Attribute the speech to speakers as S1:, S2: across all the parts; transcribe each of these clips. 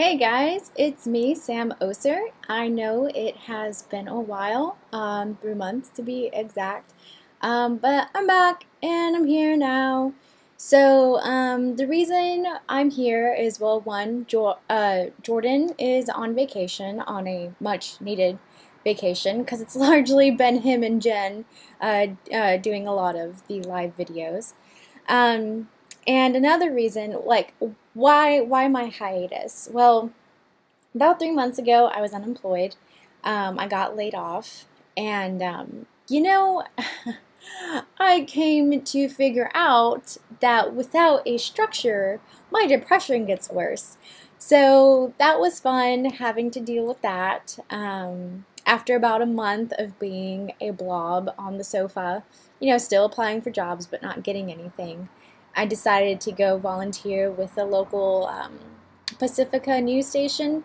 S1: Hey guys, it's me, Sam Oser. I know it has been a while, 3 months to be exact, but I'm back and I'm here now. So the reason I'm here is, well, one, Jordan is on vacation, on a much needed vacation, because it's largely been him and Jen doing a lot of the live videos. Um, and another reason, like, why my hiatus? Well, about 3 months ago, I was unemployed. I got laid off, and I came to figure out that without a structure, my depression gets worse. So that was fun having to deal with that. After about a month of being a blob on the sofa, still applying for jobs but not getting anything, I decided to go volunteer with the local Pacifica news station.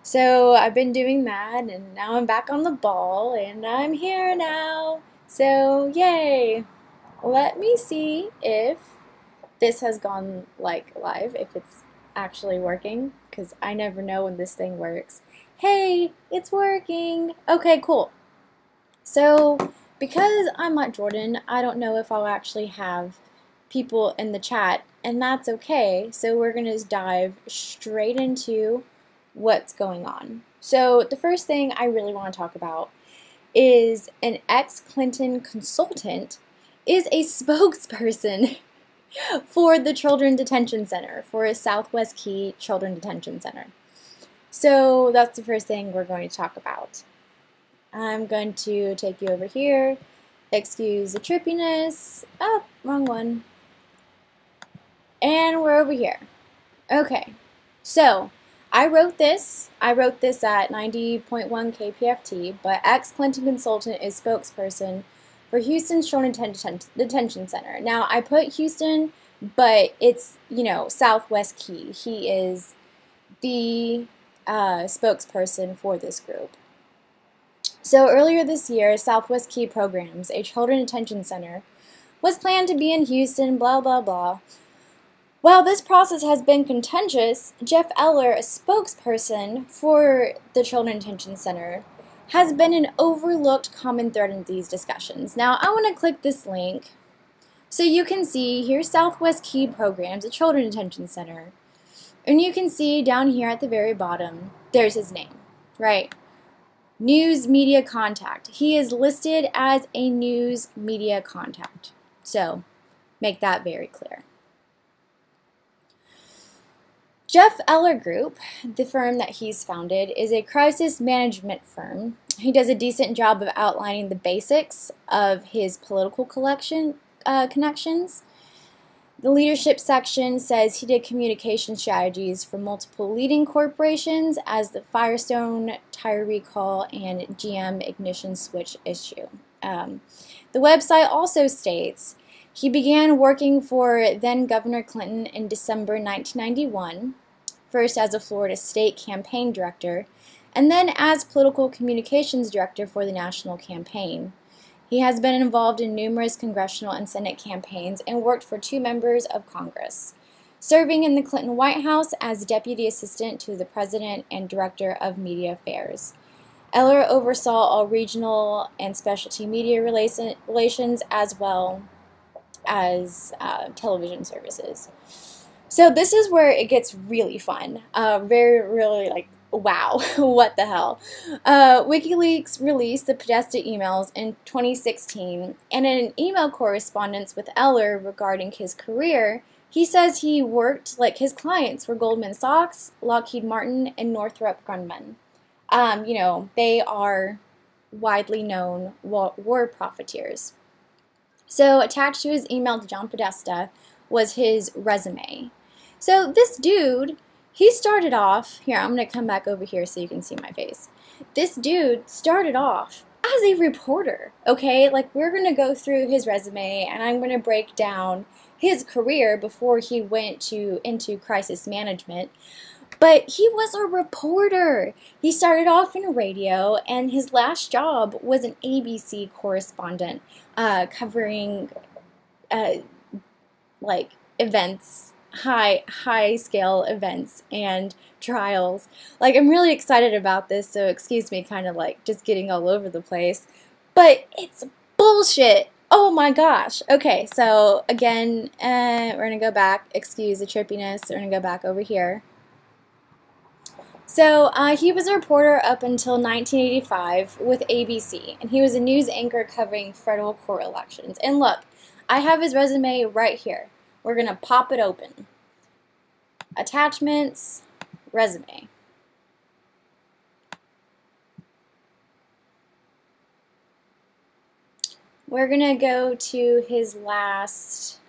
S1: So I've been doing that, and now I'm back on the ball, and I'm here now. So yay! Let me see if this has gone live, if it's actually working, because I never know when this thing works. Hey, it's working! Okay, cool. So because I'm not Jordan, I don't know if I'll actually have people in the chat, and that's okay. So we're going to dive straight into what's going on. So the first thing I really want to talk about is an ex-Clinton consultant is a spokesperson for the Children Detention Center, for a Southwest Key Children Detention Center. So that's the first thing we're going to talk about. I'm going to take you over here. Excuse the trippiness. Oh, wrong one. And we're over here. Okay, so I wrote this at 90.1 kpft, but ex-Clinton consultant is spokesperson for Houston's Children Detention Center. Now, I put Houston, but it's, Southwest Key. He is the spokesperson for this group. So earlier this year, Southwest Key Programs, a children detention center, was planned to be in Houston, blah, blah, blah. While this process has been contentious, Jeff Eller, a spokesperson for the Children Detention Center, has been an overlooked common thread in these discussions. Now, I want to click this link so you can see here's Southwest Key Programs, a Children Detention Center. And you can see down here at the very bottom, there's his name, right? News media contact. He is listed as a news media contact. So, make that very clear. Jeff Eller Group, the firm that he's founded, is a crisis management firm. He does a decent job of outlining the basics of his political connections. The leadership section says he did communication strategies for multiple leading corporations as the Firestone tire recall and GM ignition switch issue. The website also states he began working for then Governor Clinton in December 1991, first as a Florida state campaign director, and then as political communications director for the national campaign. He has been involved in numerous congressional and Senate campaigns and worked for 2 members of Congress, serving in the Clinton White House as deputy assistant to the president and director of media affairs. Eller oversaw all regional and specialty media relations as well as television services. So this is where it gets really fun. Really wow, what the hell. WikiLeaks released the Podesta emails in 2016, and in an email correspondence with Eller regarding his career, he says he worked, his clients were Goldman Sachs, Lockheed Martin, and Northrop Grumman. They are widely known war profiteers. So attached to his email to John Podesta was his resume. So this dude, he started off, here, I'm going to come back over here so you can see my face. This dude started off as a reporter, okay? We're going to go through his resume, and I'm going to break down his career before he went into crisis management. But he was a reporter. He started off in radio, and his last job was an ABC correspondent, covering events, high scale events, and trials. Like, I'm really excited about this, so excuse me kind of like just getting all over the place. But it's bullshit. Oh my gosh. Okay, so again, we're going to go back. Excuse the trippiness. We're going to go back over here. So he was a reporter up until 1985 with ABC, and he was a news anchor covering federal court elections. And look, I have his resume right here. We're going to pop it open. Attachments, resume. We're going to go to his last,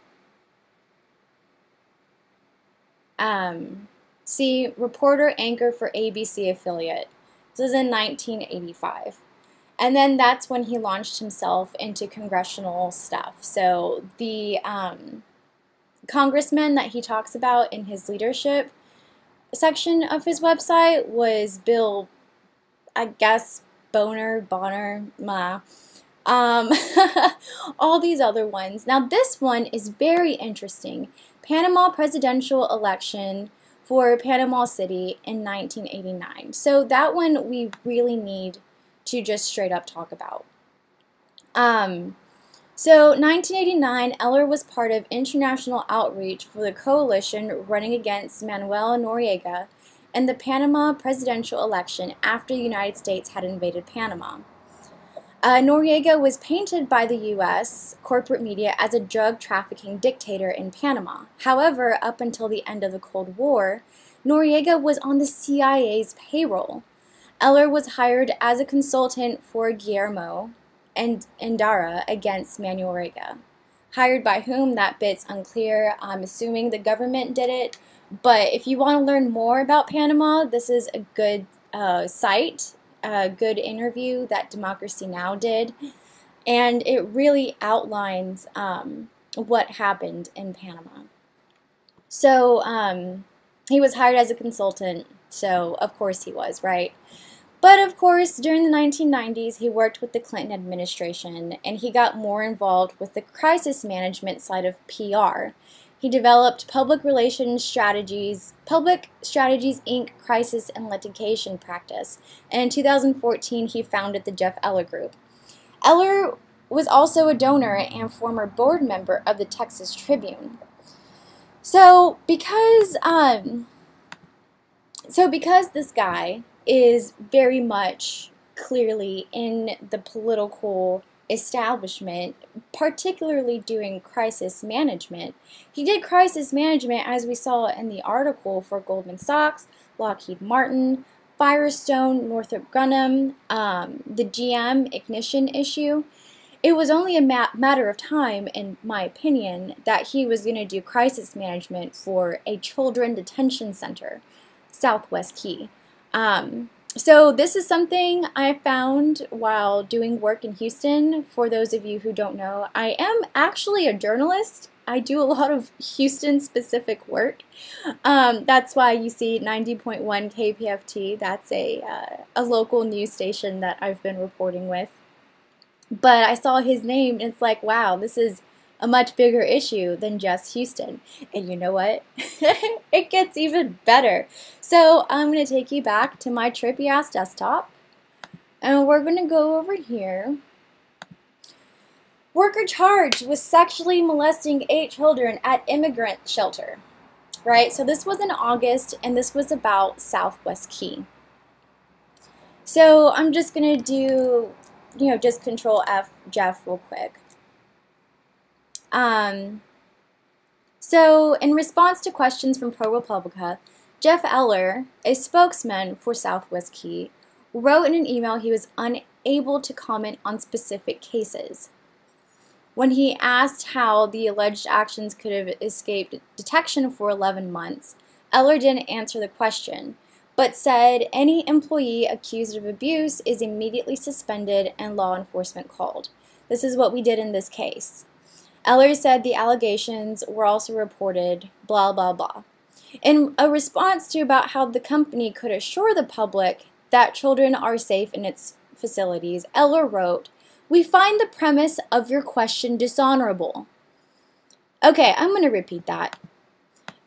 S1: see, reporter anchor for ABC affiliate. This was in 1985. And then that's when he launched himself into congressional stuff. So the congressman that he talks about in his leadership section of his website was Bill, I guess, Bonner, all these other ones. Now this one is very interesting. Panama presidential election for Panama City in 1989. So that one we really need to just straight up talk about. So 1989, Eller was part of international outreach for the coalition running against Manuel Noriega in the Panama presidential election after the United States had invaded Panama. Noriega was painted by the U.S. corporate media as a drug trafficking dictator in Panama. However, up until the end of the Cold War, Noriega was on the CIA's payroll. Eller was hired as a consultant for Guillermo and Endara against Manuel Noriega. Hired by whom, that bit's unclear. I'm assuming the government did it. But if you want to learn more about Panama, this is a good site. A good interview that Democracy Now! Did, and it really outlines what happened in Panama. So he was hired as a consultant, so of course he was, right? But of course, during the 1990s, he worked with the Clinton administration, and he got more involved with the crisis management side of PR. He developed Public Strategies Inc. Crisis and Litigation Practice, and in 2014 he founded the Jeff Eller Group. Eller was also a donor and former board member of the Texas Tribune. So because this guy is very much clearly in the political establishment, particularly doing crisis management. He did crisis management, as we saw in the article, for Goldman Sachs, Lockheed Martin, Firestone, Northrop Grumman, the GM ignition issue. It was only a matter of time, in my opinion, that he was going to do crisis management for a children detention center, Southwest Key. So this is something I found while doing work in Houston. For those of you who don't know, I am actually a journalist. I do a lot of Houston-specific work. That's why you see 90.1 KPFT. That's a local news station that I've been reporting with. But I saw his name, and it's like, wow, this is a much bigger issue than just Houston. And you know what? It gets even better. So I'm going to take you back to my trippy ass desktop, and we're going to go over here. Worker charged with sexually molesting 8 children at immigrant shelter. Right? So this was in August, and this was about Southwest Key. So I'm just going to do, just Control F Jeff real quick. So in response to questions from ProPublica, Jeff Eller, a spokesman for Southwest Key, wrote in an email he was unable to comment on specific cases. When he asked how the alleged actions could have escaped detection for 11 months, Eller didn't answer the question, but said any employee accused of abuse is immediately suspended and law enforcement called. This is what we did in this case. Eller said the allegations were also reported, blah, blah, blah. In a response to about how the company could assure the public that children are safe in its facilities, Eller wrote, "We find the premise of your question dishonorable." Okay, I'm going to repeat that.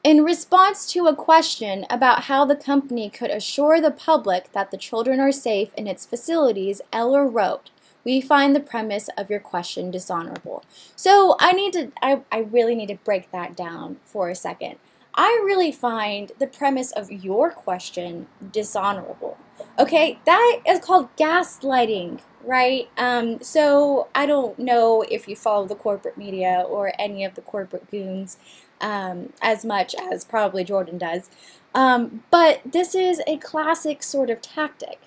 S1: In response to a question about how the company could assure the public that the children are safe in its facilities, Eller wrote, "We find the premise of your question dishonorable." So I really need to break that down for a second. I really find the premise of your question dishonorable. Okay, that is called gaslighting, right? So I don't know if you follow the corporate media or any of the corporate goons as much as probably Jordan does. But this is a classic sort of tactic,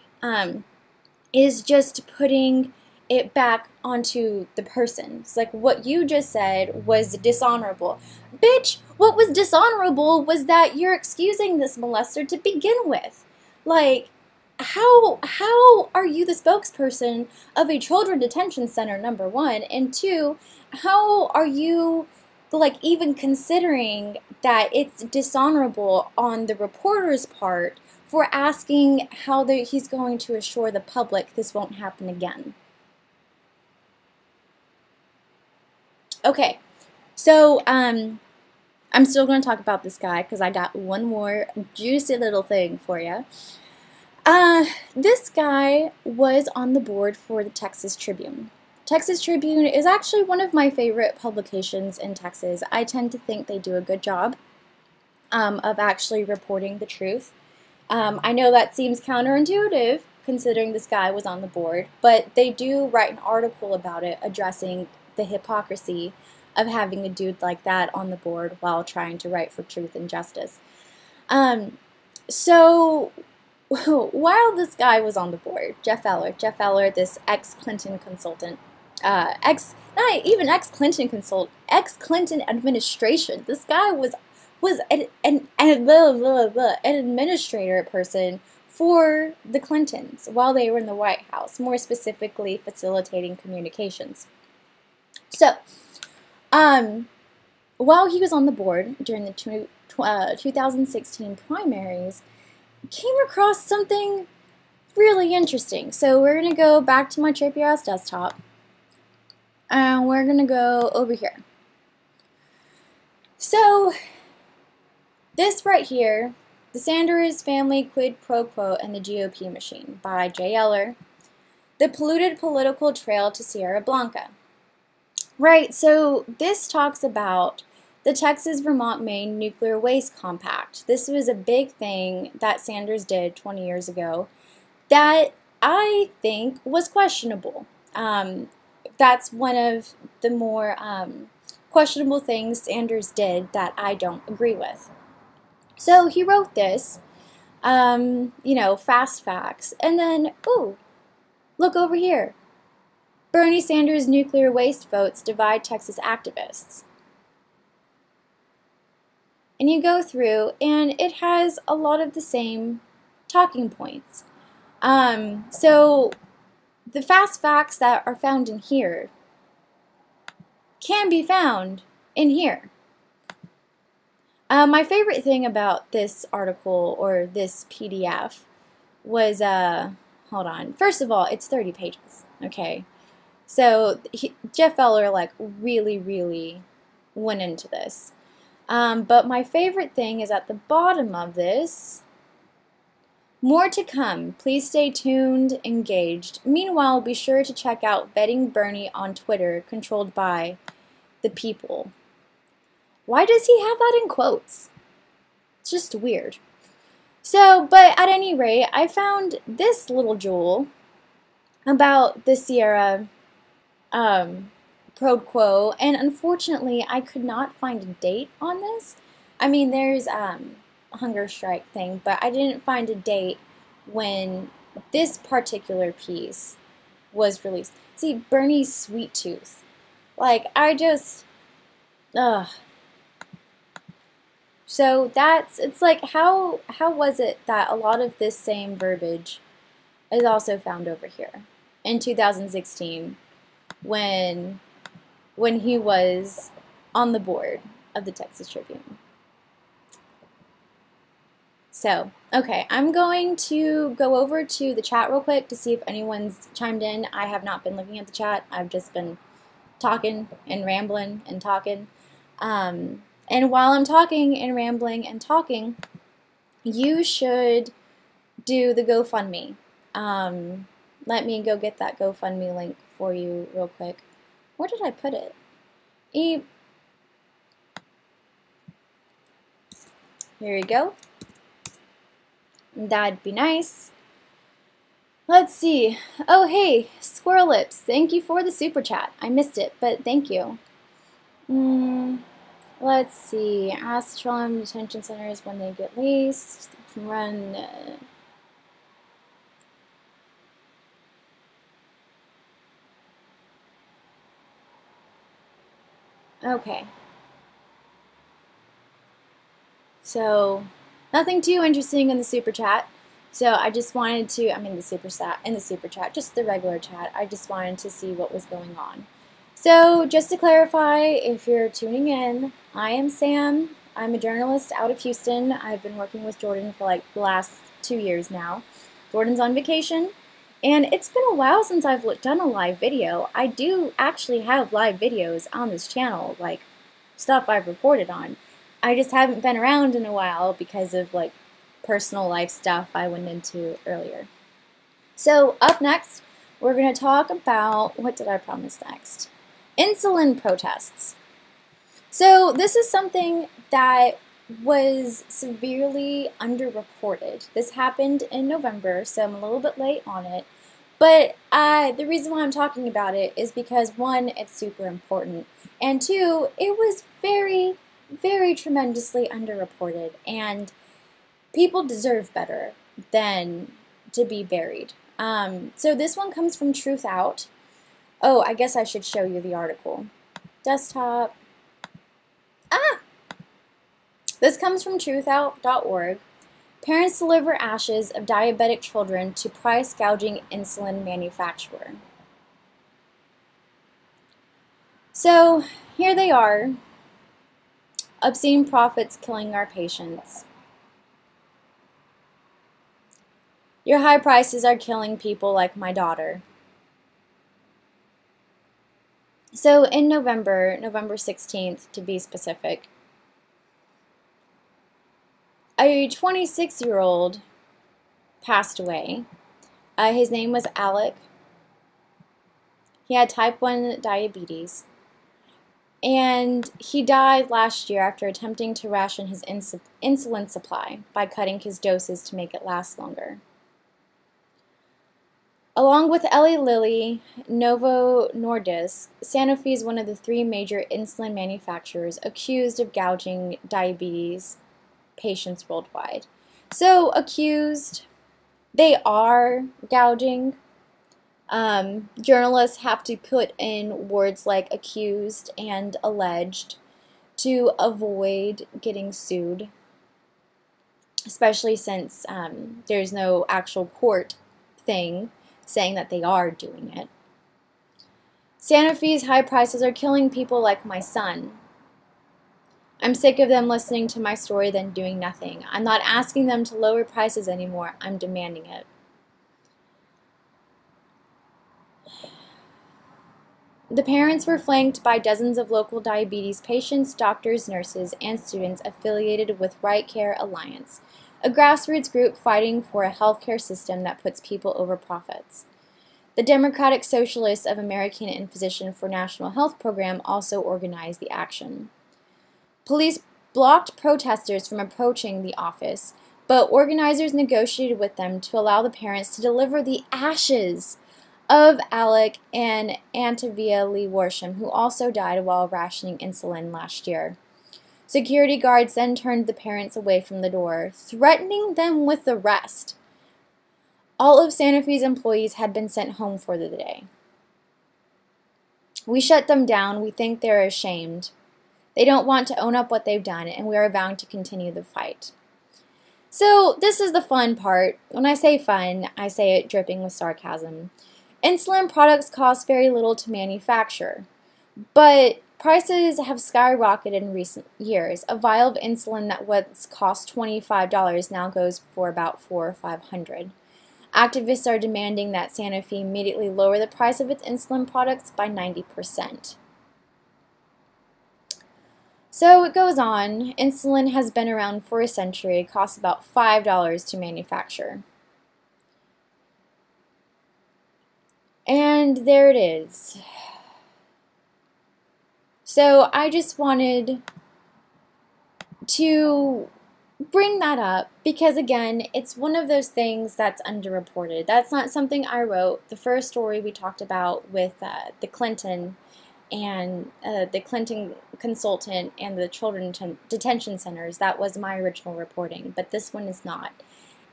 S1: is just putting it back onto the person. It's like, what you just said was dishonorable. Bitch, what was dishonorable was that you're excusing this molester to begin with. Like, how are you the spokesperson of a children detention center, number one, and two, how are you like even considering that it's dishonorable on the reporter's part for asking how he's going to assure the public this won't happen again? Okay, so I'm still going to talk about this guy because I got one more juicy little thing for you. This guy was on the board for the Texas Tribune. Texas Tribune is actually one of my favorite publications in Texas. I tend to think they do a good job of actually reporting the truth. I know that seems counterintuitive considering this guy was on the board, but they do write an article about it addressing the hypocrisy of having a dude like that on the board while trying to write for truth and justice. So while this guy was on the board, Jeff Eller, this ex-Clinton consultant, not even ex-Clinton consultant, ex-Clinton administration. This guy was an administrator person for the Clintons while they were in the White House, more specifically facilitating communications. So, while he was on the board during the 2016 primaries, came across something really interesting. So we're going to go back to my TripYOS desktop, and we're going to go over here. So this right here, The Sanders Family Quid Pro Quo and the GOP Machine by J. Eller, The Polluted Political Trail to Sierra Blanca. Right, so this talks about the Texas-Vermont-Maine Nuclear Waste Compact. This was a big thing that Sanders did 20 years ago that I think was questionable. That's one of the more questionable things Sanders did that I don't agree with. So he wrote this, fast facts, and then, ooh, look over here. Bernie Sanders' nuclear waste votes divide Texas activists. And you go through, and it has a lot of the same talking points. So the fast facts that are found in here can be found in here. My favorite thing about this article, or this PDF, was, hold on. First of all, it's 30 pages, okay? So Jeff Eller, like, really went into this. But my favorite thing is at the bottom of this. More to come. Please stay tuned, engaged. Meanwhile, be sure to check out Vetting Bernie on Twitter, controlled by the people. Why does he have that in quotes? It's just weird. So, but at any rate, I found this little jewel about the Sierra pro quo, and unfortunately I could not find a date on this. I mean, there's a hunger strike thing, but I didn't find a date when this particular piece was released. See, Bernie's sweet tooth. Like, I just, ugh. So it's like, how was it that a lot of this same verbiage is also found over here in 2016 when he was on the board of the Texas Tribune? So, okay, I'm going to go over to the chat real quick to see if anyone's chimed in. I have not been looking at the chat. I've just been talking and rambling and talking. And while I'm talking and rambling and talking, you should do the GoFundMe. Let me go get that GoFundMe link for you real quick. Where did I put it? Here you go. That'd be nice. Let's see. Oh, hey, Squirrel Lips. Thank you for the super chat. I missed it, but thank you. Let's see. Ask children detention centers when they get leased. Run. Okay. So, nothing too interesting in the super chat. So I just wanted to, the super chat, just the regular chat. I just wanted to see what was going on. So just to clarify, if you're tuning in, I am Sam. I'm a journalist out of Houston. I've been working with Jordan for like the last 2 years now. Jordan's on vacation, and it's been a while since I've done a live video. I do actually have live videos on this channel, like stuff I've reported on. I just haven't been around in a while because of like personal life stuff I went into earlier. So up next, we're going to talk about, what did I promise next? Insulin protests. So this is something that was severely underreported. This happened in November, so I'm a little bit late on it. But the reason why I'm talking about it is because, one, it's super important, and two, it was very, very tremendously underreported, and people deserve better than to be buried. So this one comes from Truth Out. Oh, I guess I should show you the article. Desktop. This comes from truthout.org. Parents deliver ashes of diabetic children to price gouging insulin manufacturer. So here they are. Obscene profits killing our patients. Your high prices are killing people like my daughter. So in November 16th to be specific, a 26-year-old passed away. His name was Alec. He had type 1 diabetes. And he died last year after attempting to ration his insulin supply by cutting his doses to make it last longer. Along with Eli Lilly, Novo Nordisk, Sanofi is one of the 3 major insulin manufacturers accused of gouging diabetes patients worldwide. So accused, they are gouging. Journalists have to put in words like accused and alleged to avoid getting sued, especially since there's no actual court thing saying that they are doing it. Sanofi's high prices are killing people like my son. I'm sick of them listening to my story then doing nothing. I'm not asking them to lower prices anymore. I'm demanding it. The parents were flanked by dozens of local diabetes patients, doctors, nurses, and students affiliated with Right Care Alliance, a grassroots group fighting for a healthcare system that puts people over profits. The Democratic Socialists of American and Physician for National Health program also organized the action. Police blocked protesters from approaching the office, but organizers negotiated with them to allow the parents to deliver the ashes of Alec and Antavia Lee Worsham, who also died while rationing insulin last year. Security guards then turned the parents away from the door, threatening them with arrest. All of Sanofi's employees had been sent home for the day. We shut them down. We think they're ashamed. They don't want to own up what they've done, and we are bound to continue the fight. So this is the fun part. When I say fun, I say it dripping with sarcasm. Insulin products cost very little to manufacture, but prices have skyrocketed in recent years. A vial of insulin that once cost $25 now goes for about $400 or $500. Activists are demanding that Sanofi immediately lower the price of its insulin products by 90%. So it goes on. Insulin has been around for a century. It costs about $5 to manufacture. And there it is. So I just wanted to bring that up because, again, it's one of those things that's underreported. That's not something I wrote. The first story we talked about with the Clinton and the Clinton consultant and the children detention centers, that was my original reporting, but this one is not.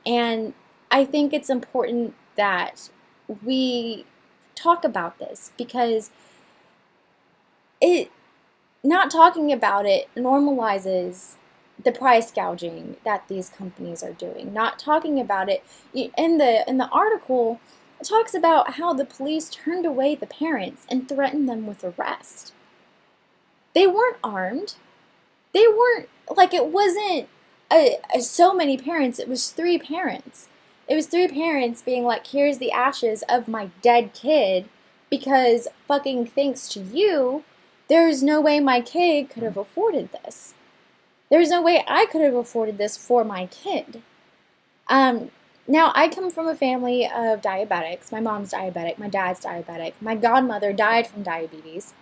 S1: And I think it's important that we talk about this because not talking about it normalizes the price gouging that these companies are doing. Not talking about it in the article, it talks about how the police turned away the parents and threatened them with arrest. They weren't armed. They weren't, like, it wasn't so many parents. It was 3 parents. It was 3 parents being like, here's the ashes of my dead kid because fucking thanks to you, there's no way my kid could have afforded this. There's no way I could have afforded this for my kid. Now, I come from a family of diabetics. My mom's diabetic. My dad's diabetic. My godmother died from diabetes.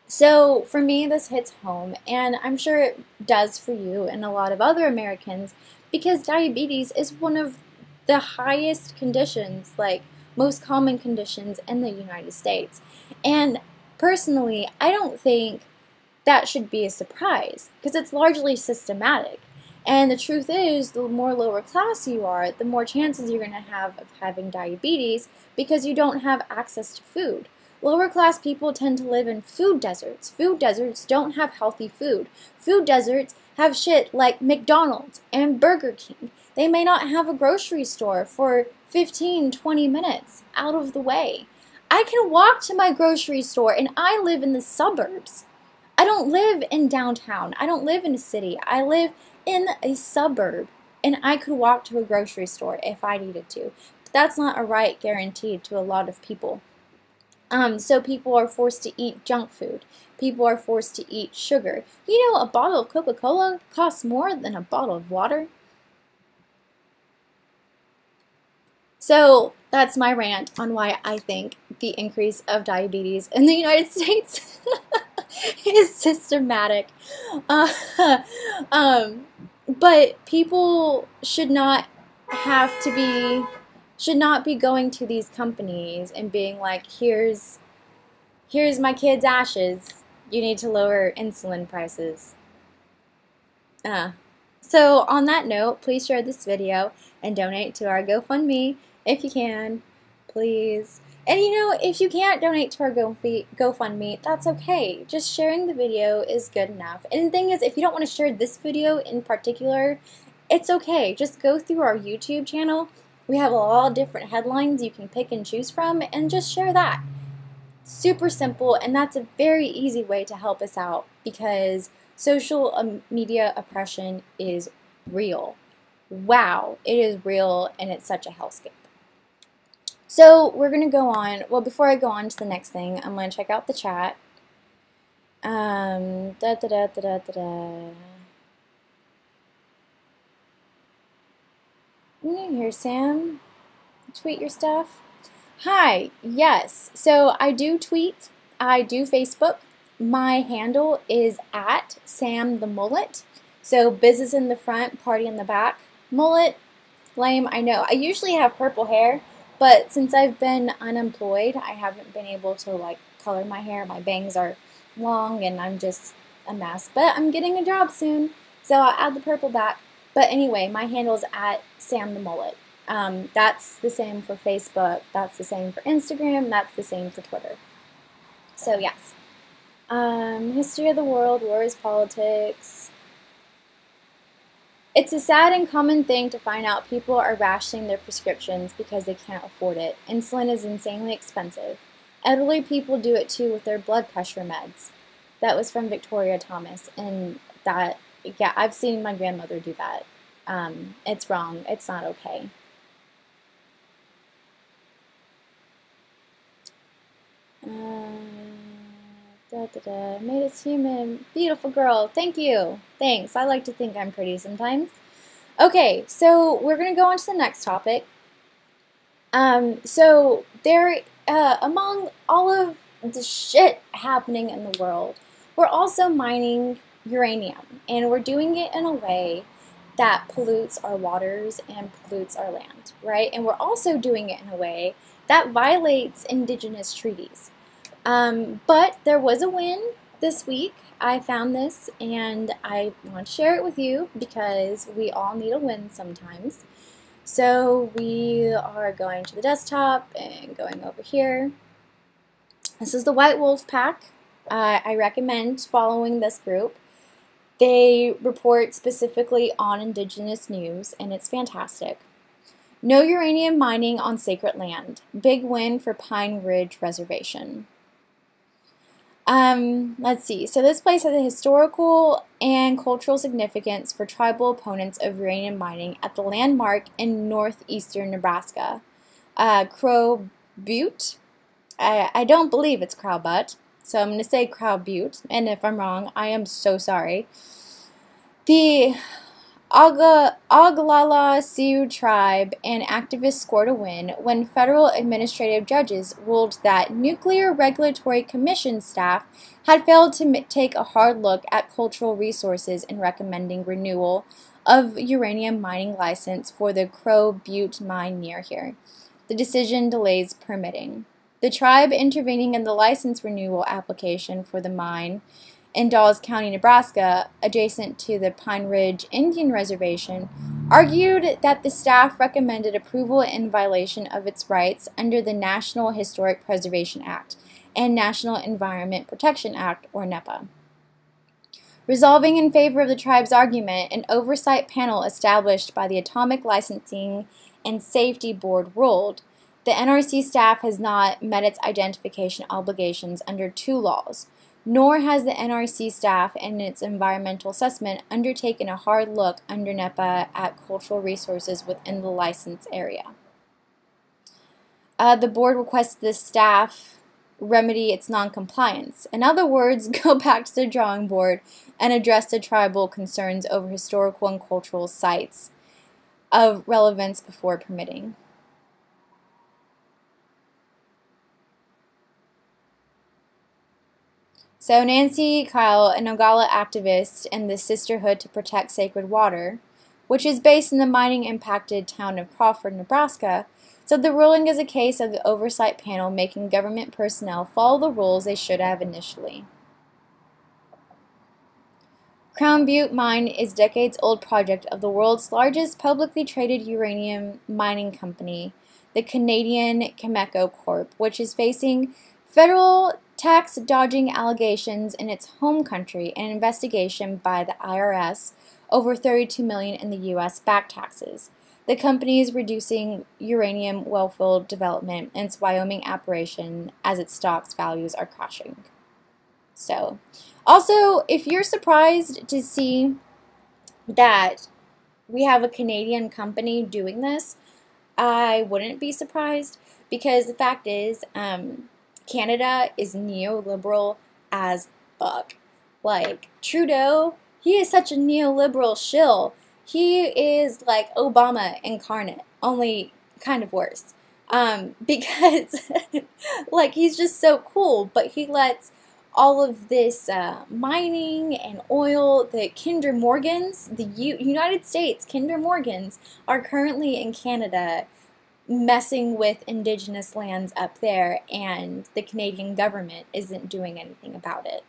S1: So, for me, this hits home, and I'm sure it does for you and a lot of other Americans because diabetes is one of the highest conditions, like most common conditions in the United States. And personally, I don't think that should be a surprise because it's largely systematic. And the truth is, the more lower class you are, the more chances you're going to have of having diabetes because you don't have access to food. Lower class people tend to live in food deserts. Food deserts don't have healthy food. Food deserts have shit like McDonald's and Burger King. They may not have a grocery store for 15, 20 minutes out of the way. I can walk to my grocery store and I live in the suburbs. I don't live in downtown. I don't live in a city. I live in a suburb and I could walk to a grocery store if I needed to. But that's not a right guaranteed to a lot of people. So people are forced to eat junk food. People are forced to eat sugar. You know, a bottle of Coca-Cola costs more than a bottle of water. So that's my rant on why I think the increase of diabetes in the United States is systematic. But people should not be going to these companies and being like, here's my kid's ashes. You need to lower insulin prices. So on that note, please share this video and donate to our GoFundMe if you can, please. And you know, if you can't donate to our GoFundMe, that's okay. Just sharing the video is good enough. And the thing is, if you don't want to share this video in particular, it's okay. Just go through our YouTube channel. We have a lot of different headlines you can pick and choose from, and just share that. Super simple, and that's a very easy way to help us out because social media oppression is real. Wow, it is real, and it's such a hellscape. So we're going to go on. Well, before I go on to the next thing, I'm going to check out the chat. Here, Sam. Tweet your stuff. Hi, yes. So I do tweet. I do Facebook. My handle is @SamTheMullet. So business in the front, party in the back. Mullet, lame, I know. I usually have purple hair, but since I've been unemployed, I haven't been able to like color my hair. My bangs are long and I'm just a mess. But I'm getting a job soon, so I'll add the purple back. But anyway, my handle is @SamTheMullet. That's the same for Facebook, that's the same for Instagram, that's the same for Twitter. So yes. History of the world, wars, politics. It's a sad and common thing to find out people are rationing their prescriptions because they can't afford it. Insulin is insanely expensive. Elderly people do it too with their blood pressure meds. That was from Victoria Thomas, and that, yeah, I've seen my grandmother do that. It's wrong. It's not okay. Da, da, da. Made us human. Beautiful girl. Thank you. Thanks. I like to think I'm pretty sometimes. Okay, so we're going to go on to the next topic. So there, among all of the shit happening in the world, we're also mining uranium, and we're doing it in a way that pollutes our waters and pollutes our land, right? And we're also doing it in a way that violates Indigenous treaties. But there was a win this week. I found this, and I want to share it with you because we all need a win sometimes. So we are going to the desktop and going over here. This is the White Wolf Pack. I recommend following this group. They report specifically on Indigenous news, and it's fantastic. No uranium mining on sacred land. Big win for Pine Ridge Reservation. Let's see. So this place has a historical and cultural significance for tribal opponents of uranium mining at the landmark in northeastern Nebraska. Crow Butte. I don't believe it's Crow Butte, so I'm going to say Crow Butte, and if I'm wrong, I am so sorry. The Oglala Sioux tribe and activists scored a win when federal administrative judges ruled that Nuclear Regulatory Commission staff had failed to take a hard look at cultural resources in recommending renewal of uranium mining license for the Crow Butte mine near here. The decision delays permitting. The tribe intervening in the license renewal application for the mine in Dawes County, Nebraska, adjacent to the Pine Ridge Indian Reservation, argued that the staff recommended approval in violation of its rights under the National Historic Preservation Act and National Environment Protection Act, or NEPA. Resolving in favor of the tribe's argument, an oversight panel established by the Atomic Licensing and Safety Board ruled the NRC staff has not met its identification obligations under two laws, nor has the NRC staff in its environmental assessment undertaken a hard look under NEPA at cultural resources within the license area. The board requests the staff remedy its noncompliance. In other words, go back to the drawing board and address the tribal concerns over historical and cultural sites of relevance before permitting. So Nancy Kyle, an Oglala activist in the Sisterhood to Protect Sacred Water, which is based in the mining-impacted town of Crawford, Nebraska, said the ruling is a case of the oversight panel making government personnel follow the rules they should have initially. Crown Butte Mine is a decades-old project of the world's largest publicly traded uranium mining company, the Canadian Cameco Corp., which is facing federal tax-dodging allegations in its home country and an investigation by the IRS over $32 million in the U.S. back taxes. The company is reducing uranium wellfield development in its Wyoming operation as its stock's values are crashing. So, also, if you're surprised to see that we have a Canadian company doing this, I wouldn't be surprised, because the fact is, Canada is neoliberal as fuck. Like, Trudeau, he is such a neoliberal shill. He is like Obama incarnate, only kind of worse. Because, like, he's just so cool, but he lets all of this mining and oil, the Kinder Morgans, the United States Kinder Morgans, are currently in Canada messing with Indigenous lands up there, and the Canadian government isn't doing anything about it.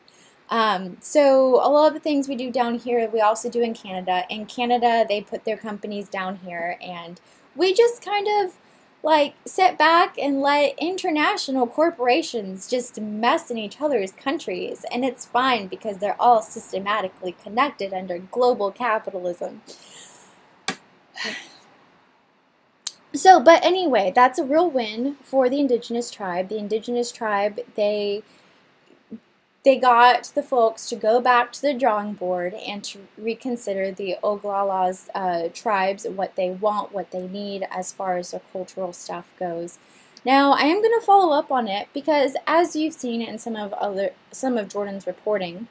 S1: So a lot of the things we do down here, we also do in Canada. In Canada, they put their companies down here, and we just kind of like sit back and let international corporations just mess in each other's countries, and it's fine because they're all systematically connected under global capitalism. So, but anyway, that's a real win for the Indigenous tribe. The Indigenous tribe, they got the folks to go back to the drawing board and to reconsider the Oglala's tribes, what they want, what they need as far as their cultural stuff goes. Now, I am going to follow up on it because, as you've seen in some of Jordan's reporting,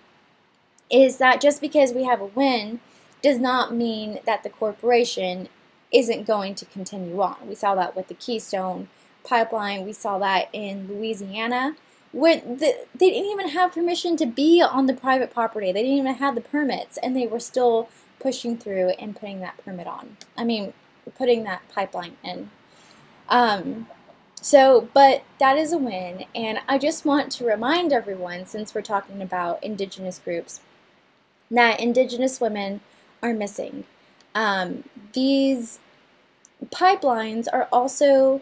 S1: is that just because we have a win does not mean that the corporation isn't going to continue on. We saw that with the Keystone Pipeline. We saw that in Louisiana. They didn't even have permission to be on the private property. They didn't even have the permits, and they were still pushing through and putting that permit on. I mean, putting that pipeline in. But that is a win, and I just want to remind everyone, since we're talking about Indigenous groups, that Indigenous women are missing. These pipelines are also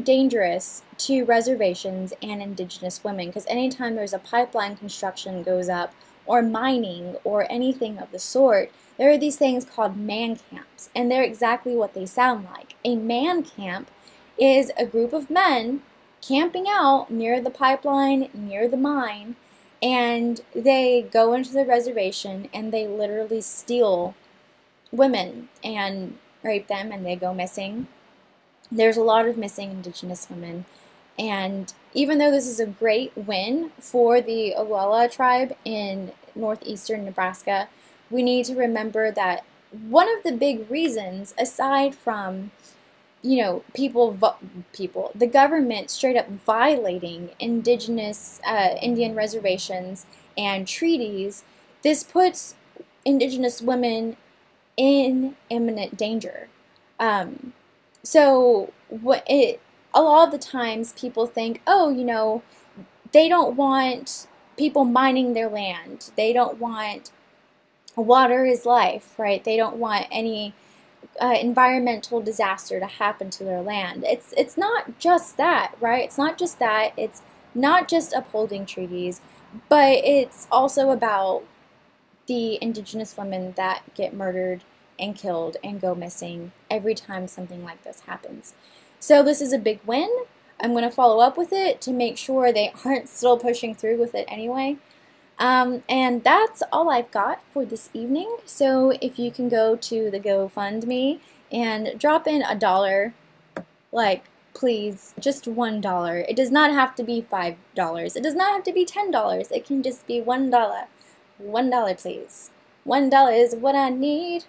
S1: dangerous to reservations and Indigenous women, because anytime there's a pipeline construction goes up, or mining, or anything of the sort, there are these things called man camps, and they're exactly what they sound like. A man camp is a group of men camping out near the pipeline, near the mine, and they go into the reservation and they literally steal women and rape them, and they go missing. There's a lot of missing Indigenous women, and even though this is a great win for the Oglala tribe in northeastern Nebraska, we need to remember that one of the big reasons, aside from the government straight up violating Indigenous Indian reservations and treaties, this puts Indigenous women in imminent danger. A lot of the times people think, oh, they don't want people mining their land. They don't want water is life, right? They don't want any environmental disaster to happen to their land. It's not just that, right? It's not just that. It's not just upholding treaties, but it's also about the Indigenous women that get murdered and killed and go missing every time something like this happens. So this is a big win. I'm going to follow up with it to make sure they aren't still pushing through with it anyway. And that's all I've got for this evening. So if you can go to the GoFundMe and drop in $1, like, please, just $1. It does not have to be $5. It does not have to be $10. It can just be $1. $1, please. $1 is what I need.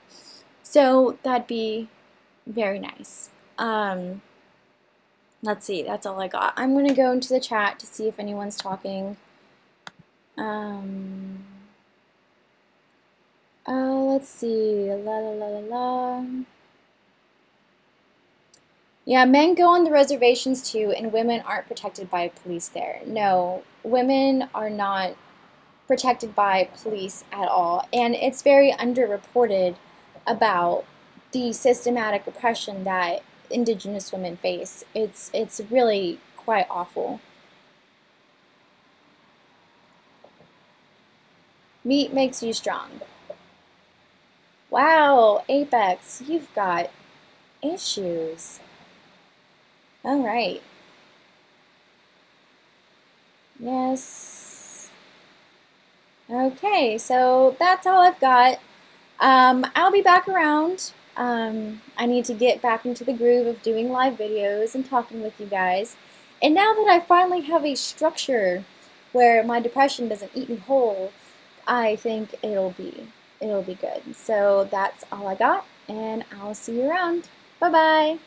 S1: So that'd be very nice. Let's see, that's all I got. I'm going to go into the chat to see if anyone's talking. Let's see. La la la la la. Yeah, men go on the reservations too, and women aren't protected by police there. No, women are not protected by police at all, and it's very underreported about the systematic oppression that Indigenous women face. It's really quite awful. Meat makes you strong. Wow, Apex, you've got issues. All right. Yes. Okay, so that's all I've got. I'll be back around. I need to get back into the groove of doing live videos and talking with you guys. And now that I finally have a structure where my depression doesn't eat me whole, I think it'll be good. So that's all I got, and I'll see you around. Bye-bye.